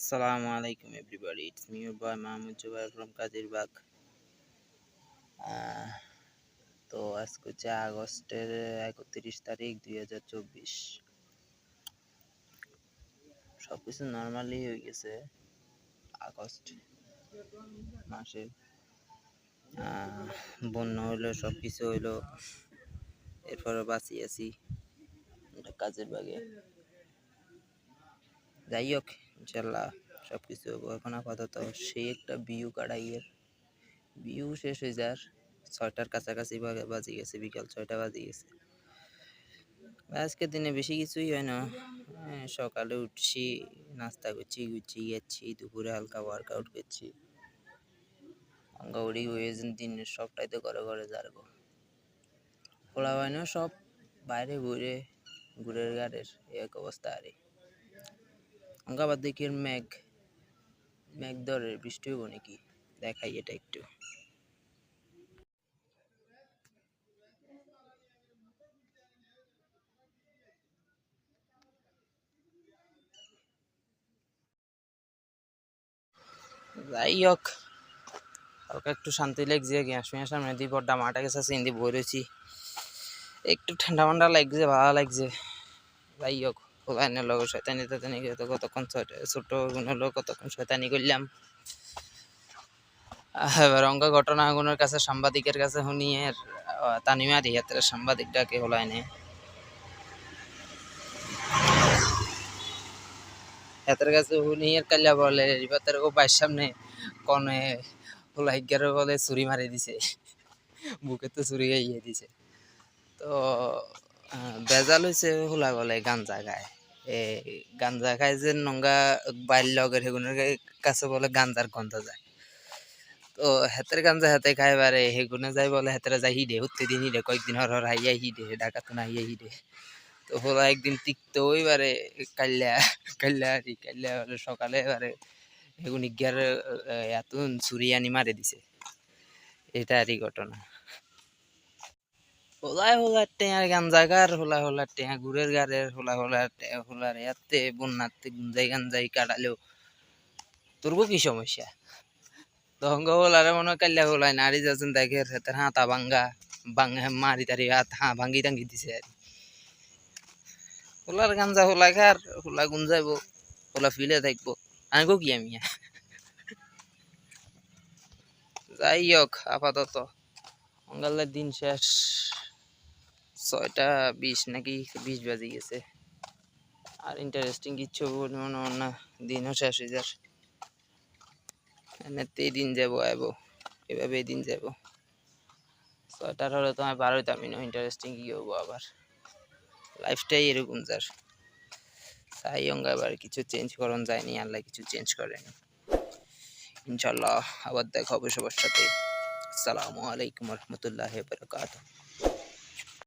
Assalamu alaikum everybody. It's me your boy Mahmoud Jubair from Kajirbag. তো আজকে হচ্ছে আগস্টের 31 তারিখ 2024। সবকিছু নর্মালি হয়ে গেছে আগস্ট মাসে। বন্যা হইলো, সবকিছু হইলো, এরপরে বাঁচি আছি কাজের বাগে। যাই হোক, ইনশাল্লাহ সবকিছু হবো। এখন আপাতত সেই একটা ভিউ কাটাইয়ের ভিউ শেষ হয়ে যার 6টার কাছাকাছি বাজে গেছে, বিকাল 6টা বাজে গেছে। আজকের দিনে বেশি কিছুই হয় না। সকালে উঠছি, নাস্তা করছি, যাচ্ছি, দুপুরে হালকা ওয়ার্কআউট করছি। অঙ্গাউড়ি হয়ে দিনের সবটাই তো ঘরে ঘরে যাবো। খোলা হয় না, সব বাইরে ঘুরে ঘুরের গাড়ের এক অবস্থা। আরে অঙ্গাবাদ দেখি মেঘ মেঘ ধরে বৃষ্টি হবো নাকি, দেখাই এটা একটু। যাই হোক, হালকা একটু শান্তি লাগছে। গ্যাস মেয়ার সামনে দিয়ে বড্ডা মাঠা গেছে, চিন্দি বই রয়েছি, একটু ঠান্ডা ঠান্ডা লাগছে, ভালো লাগছে। যাই হোক, লাইনের লোক শয়তানি টাতানি তো কতক্ষণ ছোট লোক কতক্ষণ শয়তানি করলাম। এবার অঙ্ক ঘটনাগুলোর কাছে, সাংবাদিকের কাছে শুনিয়ে তানিমা দিয়াতের সাংবাদিকটাকে হলাইনে হাতের কাছে শুনিয়ে কাল্লা বলে রিবাতের ও বাইর সামনে কনে হোলাইগার বলে ছুরি মারি দিছে, বুকে তো ছুরি গাইয়ে দিছে। তো বেজাল হয়েছে হোলা বলে গাঞ্জা খায়। গাঞ্জা খায় যে নঙ্গা বাইর লগের সেগুনের কাছে বলে গাঞ্জার গন্ধ যায়। তো হাতের গাঞ্জা হাতে খায় বারে সেগুনে যাই বলে হাতেরা যাই হিডে হতে দিন হিডে কয়েকদিন হর হাইয়া হিডে ডাকাত না হাইয়া হিডে। তো হোলা একদিন টিকতে ওইবারে কাল্লা কাল্লা কাল্লা সকালে এবারে এগুনি গিয়ার এত ছুরি আনি মারে দিছে। এটা আরই ঘটনা। হোলায় হোলার টেঁয়ার গাঞ্জাগার, হোলা হোলার টেঁয়া গুড়ের গাড়ের, হোলা হোলার হোলার এতে বন্যাতে গুঞ্জাই গাঞ্জাই কাটালেও তোরগো কি সমস্যা? তখন হোলারে মনে কাল্লা হোলায় নারী যাচ্ছেন দেখে তার হাতা ভাঙ্গা ভাঙ্গা মারি তারি হাত ভাঙ্গি টাঙ্গি দিছে। আর হোলার গাঞ্জা হোলা খার, হোলা গুঞ্জাইব, হোলা ফিলে থাকবো, আনগো কি আমি। যাই হোক, আপাতত অঙ্গালের দিন শেষ। 6টা 20 নাকি 20 বাজে গেছে। আর ইন্টারেস্টিং কিছু মনে হয় না, দিনও শেষ হয়ে যার। এমনিতেই দিন যাবো আইবো, এভাবে দিন যাবো। 6টার হলে তোমায় 12টা মিনিট ইন্টারেস্টিং কি হবো আবার। লাইফটাই এরকম যার। তাই অঙ্গা আবার কিছু চেঞ্জ করন যায়নি, আল্লাহ কিছু চেঞ্জ করেনি। ইনশাল্লাহ আবার দেখা হবে সবার সাথে। আসসালামু আলাইকুম রহমতুল্লাহ বারাকাতুহু।